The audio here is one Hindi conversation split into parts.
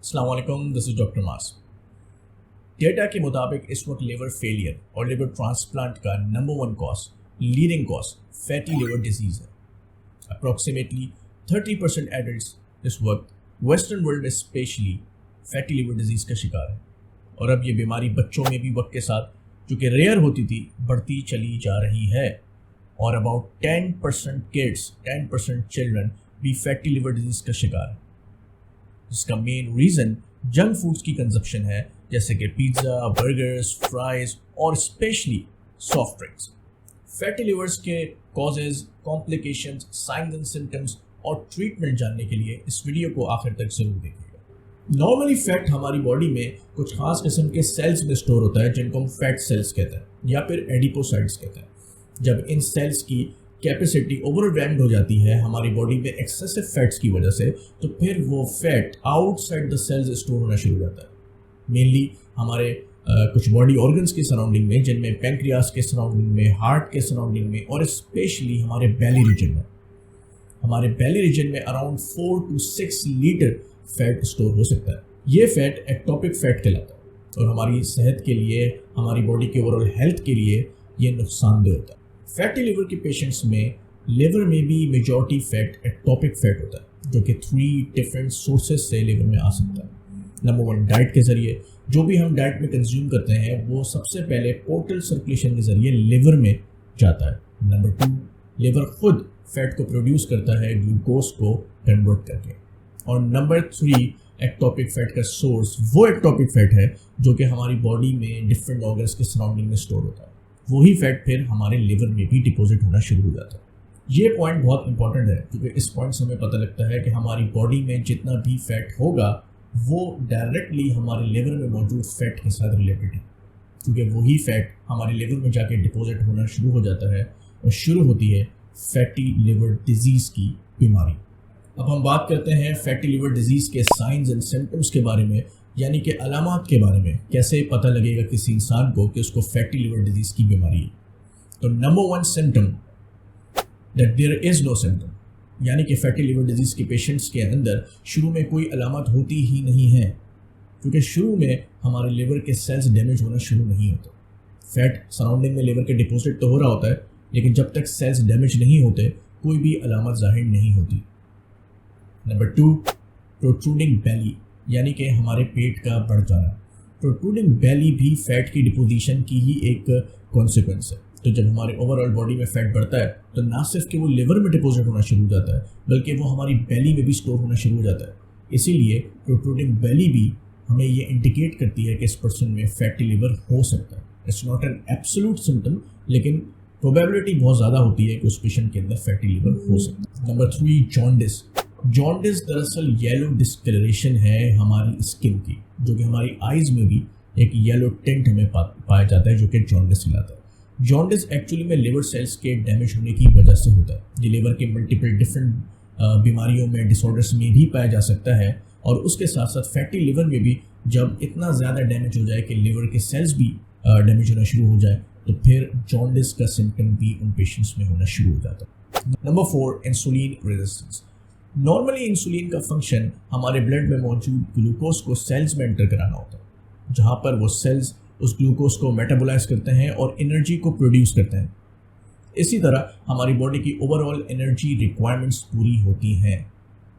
अस्सलाम वालेकुम, this is doctor mass. Data के मुताबिक इस वक्त लिवर फेलियर और लिवर ट्रांसप्लांट का number one cause, leading cause fatty liver disease है। अप्रॉक्सीमेटली 30% एडल्ट्स इस वक्त वेस्टर्न वर्ल्ड में स्पेशली फैटी लिवर डिजीज का शिकार है, और अब ये बीमारी बच्चों में भी वक्त के साथ, जो कि रेयर होती थी, बढ़ती चली जा रही है। और अबाउट 10% किड्स, 10% चिल्ड्रन भी फैटी लिवर डिजीज का शिकार है, जिसका मेन रीज़न जंक फूड्स की कंजप्शन है, जैसे कि पिज़्ज़ा, बर्गर्स, फ्राइज और specially soft drinks. Fatty livers के causes, complications, signs and symptoms और ट्रीटमेंट जानने के लिए इस वीडियो को आखिर तक जरूर देखिएगा। नॉर्मली फैट हमारी बॉडी में कुछ खास किस्म के सेल्स में स्टोर होता है, जिनको हम फैट सेल्स कहते हैं या फिर एडिपोसाइट्स कहते हैं। जब इन सेल्स की कैपेसिटी ओवरवेल्म्ड हो जाती है हमारी बॉडी में एक्सेसिव फैट्स की वजह से, तो फिर वो fat outside the cells store होना शुरू हो जाता है। मेनली हमारे कुछ बॉडी ऑर्गन्स के सराउंडिंग में, जिनमें पैंक्रियास के सराउंडिंग में, हार्ट के सराउंडिंग में और स्पेशली हमारे बेली रीजन में। हमारे बेली रीजन में around 4 to 6 litre fat store हो सकता है। ये फैट एक्टोपिक फैट कहलाता है और हमारी सेहत के लिए, हमारी बॉडी के ओवरऑल हेल्थ के लिए ये नुकसानदेह होता है। फैटी लिवर के पेशेंट्स में लिवर में भी मेजॉरिटी फैट एक्टोपिक फैट होता है, जो कि 3 डिफरेंट सोर्सेज से लिवर में आ सकता है। नंबर 1, डाइट के ज़रिए। जो भी हम डाइट में कंज्यूम करते हैं वो सबसे पहले पोर्टल सर्कुलेशन के ज़रिए लिवर में जाता है। नंबर 2, लिवर खुद फैट को प्रोड्यूस करता है ग्लूकोज को कन्वर्ट करके। और नंबर 3, एक्टोपिक फैट का सोर्स वो एक्टोपिक फैट है जो कि हमारी बॉडी में डिफरेंट ऑर्गन्स के सराउंडिंग में स्टोर होता है। वही फैट फिर हमारे लिवर में भी डिपॉजिट होना शुरू हो जाता है। ये पॉइंट बहुत इंपॉर्टेंट है, क्योंकि इस पॉइंट से हमें पता लगता है कि हमारी बॉडी में जितना भी फैट होगा वो डायरेक्टली हमारे लिवर में मौजूद फैट के साथ रिलेटेड है, क्योंकि वही फैट हमारे लिवर में जाके डिपॉजिट होना शुरू हो जाता है और शुरू होती है फैटी लिवर डिजीज़ की बीमारी। अब हम बात करते हैं फैटी लिवर डिजीज़ के साइंस एंड सिम्टम्स के बारे में, यानी कि अलामात के बारे में। कैसे पता लगेगा किसी इंसान को कि उसको फैटी लिवर डिजीज़ की बीमारी है। तो number 1 symptom, that there is no symptom, यानी कि फैटी लिवर डिजीज़ के पेशेंट्स के अंदर शुरू में कोई अलामत होती ही नहीं है, क्योंकि शुरू में हमारे लिवर के सेल्स डैमेज होना शुरू नहीं होते। फैट सराउंडिंग में लिवर के डिपॉजिट तो हो रहा होता है, लेकिन जब तक सेल्स डैमेज नहीं होते कोई भी अलामत जाहिर नहीं होती। नंबर 2, प्रोट्रूडिंग बेली, यानी कि हमारे पेट का बढ़ जाना। प्रोट्रूडिंग बेली भी फैट की डिपोजिशन की ही एक कॉन्सिक्वेंस है। तो जब हमारे ओवरऑल बॉडी में फैट बढ़ता है तो ना सिर्फ कि वो लिवर में डिपोजिट होना शुरू हो जाता है, बल्कि वो हमारी बेली में भी स्टोर होना शुरू हो जाता है। इसीलिए प्रोट्रूडिंग बेली भी हमें ये इंडिकेट करती है कि इस पर्सन में फैटी लिवर हो सकता है। It's not an absolute symptom, लेकिन प्रोबेबिलिटी बहुत ज़्यादा होती है कि उस पेशेंट के अंदर फैटी लिवर हो सकता है। Number 3, jaundice. जॉन्डिस दरअसल येलो डिस्कलरेशन है हमारी स्किन की, जो कि हमारी आइज़ में भी एक येलो टिंट हमें पाया जाता है, जो कि जॉन्डिस कहलाता है। जॉन्डिस एक्चुअली में लिवर सेल्स के डैमेज होने की वजह से होता है। ये लिवर के मल्टीपल डिफरेंट बीमारियों में, डिसऑर्डर्स में भी पाया जा सकता है, और उसके साथ साथ फैटी लिवर में भी जब इतना ज़्यादा डैमेज हो जाए कि लिवर के सेल्स भी डैमेज होना शुरू हो जाए, तो फिर जॉन्डिस का सिम्टम भी उन पेशेंट्स में होना शुरू हो जाता है। Number 4, insulin resistance. Normally insulin का फंक्शन हमारे ब्लड में मौजूद ग्लूकोज को सेल्स में एंटर कराना होता है, जहाँ पर वो सेल्स उस ग्लूकोज को मेटाबोलाइज करते हैं और एनर्जी को प्रोड्यूस करते हैं। इसी तरह हमारी बॉडी की ओवरऑल एनर्जी रिक्वायरमेंट्स पूरी होती हैं,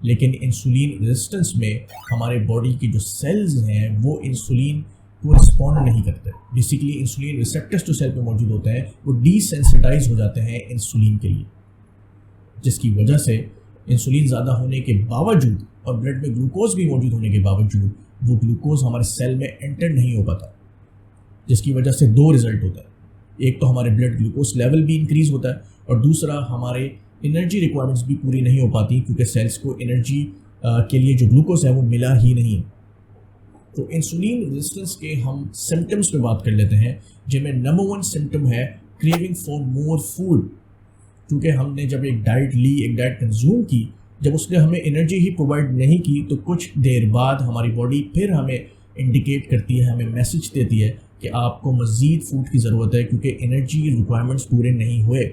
लेकिन इंसुलिन रेजिस्टेंस में हमारे बॉडी की जो सेल्स हैं वो इंसुलिन को रिस्पॉन्ड नहीं करते। बेसिकली इंसुलिन रिसेप्टर्स जो सेल पे मौजूद होते हैं वो डिसेंसिटाइज हो जाते हैं इंसुलिन के लिए, जिसकी वजह से इंसुलिन ज़्यादा होने के बावजूद और ब्लड में ग्लूकोज भी मौजूद होने के बावजूद वो ग्लूकोज हमारे सेल में एंटर नहीं हो पाता, जिसकी वजह से 2 रिजल्ट होता है। एक तो हमारे ब्लड ग्लूकोज लेवल भी इंक्रीज होता है, और दूसरा हमारे एनर्जी रिक्वायरमेंट्स भी पूरी नहीं हो पाती, क्योंकि सेल्स को एनर्जी के लिए जो ग्लूकोज है वो मिला ही नहीं। तो इंसुलिन रेजिस्टेंस के हम सिम्टम्स पे बात कर लेते हैं, जिनमें नंबर 1 सिम्टम है क्रेविंग फॉर मोर फूड। क्योंकि हमने जब एक डाइट ली, एक डाइट कंज्यूम की, जब उसने हमें एनर्जी ही प्रोवाइड नहीं की, तो कुछ देर बाद हमारी बॉडी फिर हमें इंडिकेट करती है, हमें मैसेज देती है कि आपको मज़ीद फूड की ज़रूरत है, क्योंकि एनर्जी रिक्वायरमेंट्स पूरे नहीं हुए।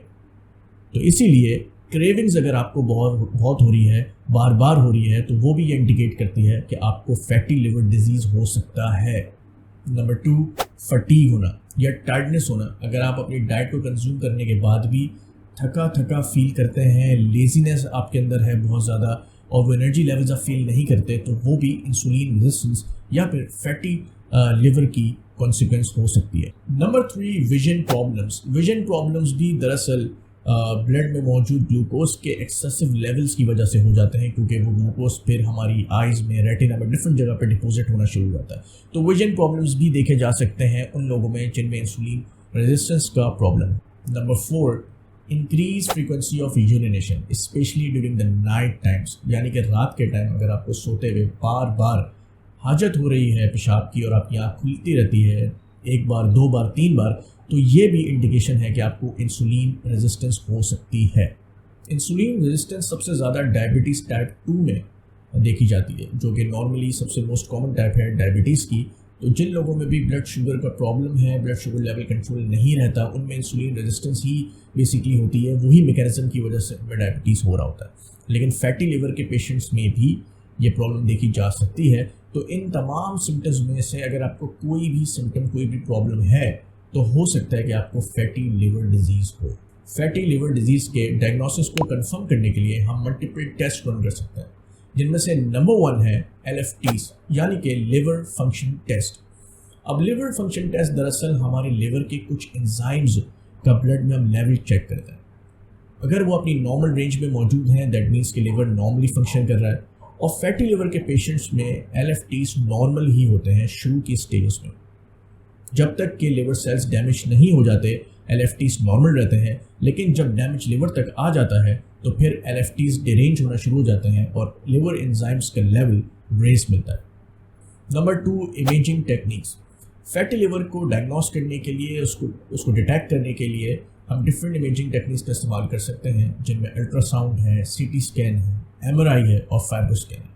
तो इसीलिए क्रेविंग्स अगर आपको बहुत बहुत हो रही है, बार बार हो रही है, तो वो भी ये इंडिकेट करती है कि आपको फैटी लिवर डिजीज़ हो सकता है। नंबर 2, फटीग होना या टायर्डनेस होना। अगर आप अपनी डाइट को कंज्यूम करने के बाद भी थका थका फील करते हैं, लेजीनेस आपके अंदर है बहुत ज़्यादा, और वो एनर्जी लेवल्स आप फील नहीं करते, तो वो भी इंसुलिन रेजिस्टेंस या फिर फैटी लिवर की कॉन्सिक्वेंस हो सकती है। Number 3, vision problems. Vision problems भी दरअसल ब्लड में मौजूद ग्लूकोज के एक्सेसिव लेवल्स की वजह से हो जाते हैं, क्योंकि वो ग्लूकोज फिर हमारी आइज़ में, रेटिना में डिफरेंट जगह पे डिपॉजिट होना शुरू हो जाता है। तो विजन प्रॉब्लम्स भी देखे जा सकते हैं उन लोगों में जिनमें इंसुलिन रेजिस्टेंस का प्रॉब्लम है। Number 4, increase frequency of urination specially during the night times, यानी कि रात के टाइम अगर आपको सोते हुए बार बार हाजत हो रही है पेशाब की और आपकी आँख खुलती रहती है 1 बार, 2 बार, 3 बार, तो ये भी इंडिकेशन है कि आपको इंसुलिन रेजिस्टेंस हो सकती है। इंसुलिन रेजिस्टेंस सबसे ज़्यादा डायबिटीज़ टाइप 2 में देखी जाती है, जो कि नॉर्मली सबसे मोस्ट कॉमन टाइप है डायबिटीज़ की। तो जिन लोगों में भी ब्लड शुगर का प्रॉब्लम है, ब्लड शुगर लेवल कंट्रोल नहीं रहता, उनमें इंसुलिन रेजिस्टेंस ही बेसिकली होती है, वही मैकेनिज्म की वजह से उनमें डायबिटीज़ हो रहा होता है। लेकिन फैटी लिवर के पेशेंट्स में भी ये प्रॉब्लम देखी जा सकती है। तो इन तमाम सिम्टम्स में से अगर आपको कोई भी सिम्टम, कोई भी प्रॉब्लम है, तो हो सकता है कि आपको फैटी लिवर डिजीज़ हो। फैटी लिवर डिजीज़ के डायग्नोसिस को कंफर्म करने के लिए हम मल्टीपल टेस्ट रन कर सकते हैं, जिनमें से नंबर 1 है LFTs, यानी कि लिवर फंक्शन टेस्ट। अब लिवर फंक्शन टेस्ट दरअसल हमारे लिवर के कुछ एंजाइम्स का ब्लड में हम लेवल चेक करते हैं। अगर वो अपनी नॉर्मल रेंज में मौजूद हैं, दैट मीन्स कि लिवर नॉर्मली फंक्शन कर रहा है। और फैटी लिवर के पेशेंट्स में LFTs नॉर्मल ही होते हैं शुरू की स्टेजेस में। जब तक कि लिवर सेल्स डैमेज नहीं हो जाते, LFTs नॉर्मल रहते हैं, लेकिन जब डैमेज लिवर तक आ जाता है तो फिर LFTs डिरेंज होना शुरू हो जाते हैं और लिवर एंजाइम्स का लेवल रेज मिलता है। Number 2, imaging techniques. Fatty liver को डायग्नोस करने के लिए, उसको डिटेक्ट करने के लिए हम डिफरेंट इमेजिंग टेक्निक्स का इस्तेमाल कर सकते हैं, जिनमें अल्ट्रासाउंड है, CT स्कैन है, MRI है और फाइब्रोस्कैन है।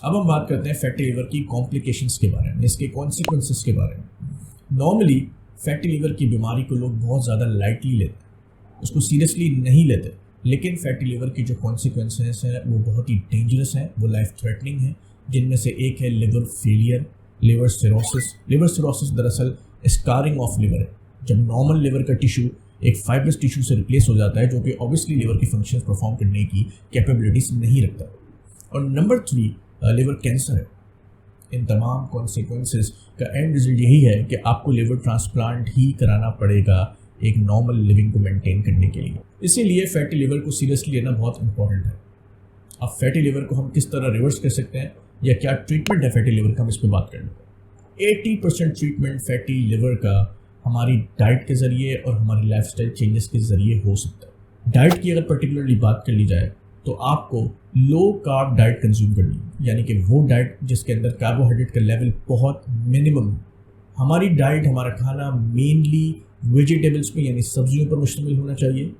अब हम बात करते हैं फैटी लिवर की कॉम्प्लिकेशंस के बारे में, इसके कॉन्सिक्वेंसेस के बारे में। नॉर्मली फैटी लिवर की बीमारी को लोग बहुत ज़्यादा लाइटली लेते हैं, उसको सीरियसली नहीं लेते, लेकिन फैटी लिवर की जो कॉन्सिक्वेंसेस हैं वो बहुत ही डेंजरस हैं, वो लाइफ थ्रेटनिंग है। जिनमें से एक है liver failure, liver cirrhosis. Liver cirrhosis दरअसल स्कारिंग ऑफ लिवर है, जब नॉर्मल लिवर का टिश्यू एक फाइब्रस टिश्यू से रिप्लेस हो जाता है, जो कि ऑब्वियसली लिवर की फंक्शंस परफॉर्म करने की कैपेबिलिटीज नहीं रखता। और नंबर 3, लिवर कैंसर है। इन तमाम कॉन्सिक्वेंसेस का एंड रिजल्ट यही है कि आपको लिवर ट्रांसप्लांट ही कराना पड़ेगा एक नॉर्मल लिविंग को मेंटेन करने के लिए। इसीलिए फैटी लिवर को सीरियसली लेना बहुत इंपॉर्टेंट है। अब फैटी लिवर को हम किस तरह रिवर्स कर सकते हैं या क्या ट्रीटमेंट है फैटी लिवर का, हम इस पर बात कर लेते हैं। 80% ट्रीटमेंट फैटी लिवर का हमारी डाइट के ज़रिए और हमारी लाइफस्टाइल चेंजेस के ज़रिए हो सकता है। डाइट की अगर पर्टिकुलरली बात कर ली जाए तो आपको लो कार्ब डाइट कंज्यूम करनी है, यानी कि वो डाइट जिसके अंदर कार्बोहाइड्रेट का लेवल बहुत मिनिमम हो। हमारी डाइट, हमारा खाना मेनली वेजिटेबल्स पे यानी सब्जियों पर मुश्तमिल होना चाहिए।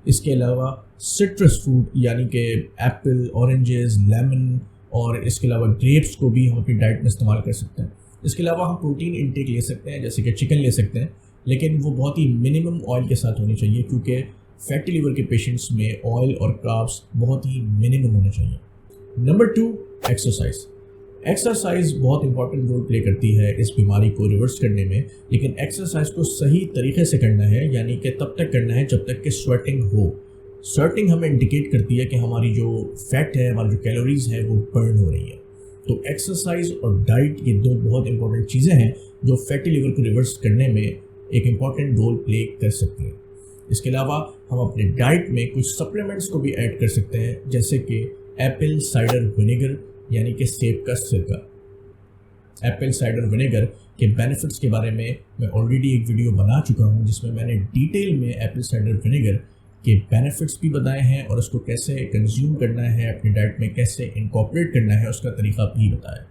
इसके अलावा सिट्रस फ्रूट यानी कि एप्पल, ऑरेंजेस, लेमन और इसके अलावा ग्रेप्स को भी हम अपनी डाइट में इस्तेमाल कर सकते हैं। इसके अलावा हम प्रोटीन इंटेक ले सकते हैं, जैसे कि चिकन ले सकते हैं, लेकिन वो बहुत ही मिनिमम ऑयल के साथ होनी चाहिए, क्योंकि फैटी लिवर के पेशेंट्स में ऑयल और कार्ब्स बहुत ही मिनिमम होने चाहिए। Number 2, exercise. एक्सरसाइज बहुत इंपॉर्टेंट रोल प्ले करती है इस बीमारी को रिवर्स करने में, लेकिन एक्सरसाइज को सही तरीके से करना है, यानी कि तब तक करना है जब तक कि स्वेटिंग हो। स्वेटिंग हमें इंडिकेट करती है कि हमारी जो फैट है, हमारी जो कैलोरीज है, वो बर्न हो रही है। तो एक्सरसाइज और डाइट, ये 2 बहुत इंपॉर्टेंट चीज़ें हैं जो फैटी लिवर को रिवर्स करने में एक इम्पॉर्टेंट रोल प्ले कर सकती हैं। इसके अलावा हम अपने डाइट में कुछ सप्लीमेंट्स को भी ऐड कर सकते हैं, जैसे कि एप्पल साइडर विनेगर यानी कि सेब का सिरका। एप्पल साइडर विनेगर के बेनिफिट्स के बारे में मैं ऑलरेडी एक वीडियो बना चुका हूं, जिसमें मैंने डिटेल में एप्पल साइडर विनेगर के बेनिफिट्स भी बताए हैं और उसको कैसे कंज्यूम करना है, अपनी डाइट में कैसे इनकॉर्पोरेट करना है, उसका तरीका भी बताया।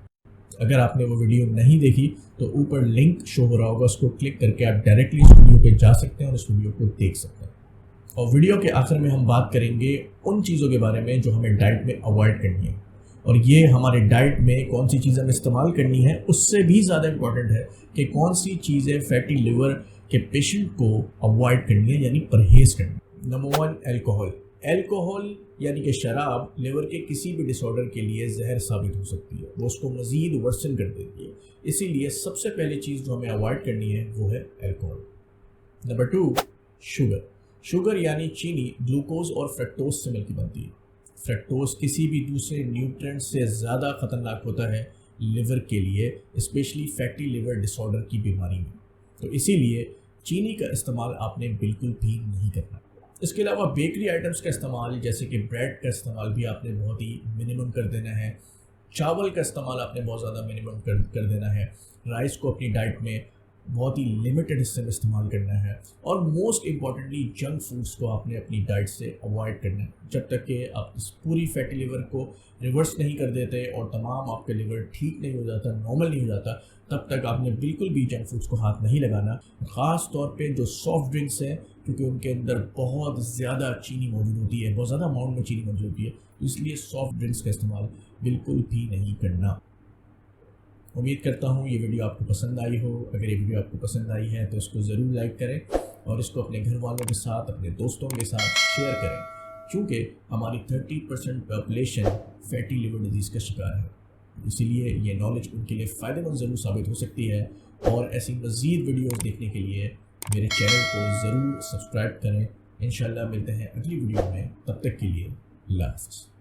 अगर आपने वो वीडियो नहीं देखी तो ऊपर लिंक शो हो रहा होगा, उसको क्लिक करके आप डायरेक्टली इस वीडियो पे जा सकते हैं और इस वीडियो को देख सकते हैं। और वीडियो के आखिर में हम बात करेंगे उन चीज़ों के बारे में जो हमें डाइट में अवॉइड करनी है, और ये हमारे डाइट में कौन सी चीज़ें हमें इस्तेमाल करनी है उससे भी ज़्यादा इम्पॉर्टेंट है कि कौन सी चीज़ें फैटी लिवर के पेशेंट को अवॉइड करनी है, यानी परहेज़ करनी है। Number 1, alcohol. अल्कोहल यानी कि शराब लिवर के किसी भी डिसऑर्डर के लिए जहर साबित हो सकती है, वो उसको मज़ीद वर्सन कर देती है। इसीलिए सबसे पहली चीज़ जो हमें अवॉइड करनी है वो है अल्कोहल। Number 2, sugar. शुगर यानी चीनी ग्लूकोज और फ्रक्टोज से मिलकर बनती है। फ्रक्टोज किसी भी दूसरे न्यूट्रिएंट से ज़्यादा ख़तरनाक होता है लिवर के लिए, स्पेशली फैटी लिवर डिसऑर्डर की बीमारी में। तो इसीलिए चीनी का इस्तेमाल आपने बिल्कुल भी नहीं करना। इसके अलावा बेकरी आइटम्स का इस्तेमाल जैसे कि ब्रेड का इस्तेमाल भी आपने बहुत ही मिनिमम कर देना है। चावल का इस्तेमाल आपने बहुत ज़्यादा मिनिमम कर देना है। राइस को अपनी डाइट में बहुत ही लिमिटेड हिस्से में इस्तेमाल करना है। और मोस्ट इम्पॉर्टेंटली जंक फूड्स को आपने अपनी डाइट से अवॉइड करना है। जब तक कि आप इस पूरी फैटी लिवर को रिवर्स नहीं कर देते और तमाम आपके लिवर ठीक नहीं हो जाता, नॉर्मल नहीं हो जाता, तब तक आपने बिल्कुल भी जंक फूड्स को हाथ नहीं लगाना। ख़ास तौर पे जो सॉफ्ट ड्रिंक्स हैं, क्योंकि उनके अंदर बहुत ज़्यादा चीनी मौजूद होती है, बहुत ज़्यादा अमाउंट में चीनी मौजूद होती है, इसलिए सॉफ्ट ड्रिंक्स का इस्तेमाल बिल्कुल भी नहीं करना। उम्मीद करता हूँ ये वीडियो आपको पसंद आई हो। अगर ये वीडियो आपको पसंद आई है तो इसको ज़रूर लाइक करें और इसको अपने घर वालों के साथ, अपने दोस्तों के साथ शेयर करें, क्योंकि हमारी 30% पॉपुलेशन फैटी लिवर डिजीज़ का शिकार है। इसीलिए ये नॉलेज उनके लिए फ़ायदेमंद ज़रूर साबित हो सकती है। और ऐसी मज़ीद वीडियोज़ देखने के लिए मेरे चैनल को ज़रूर सब्सक्राइब करें। इंशाल्लाह मिलते हैं अगली वीडियो में, तब तक के लिए अल्लाह हाफ़िज़।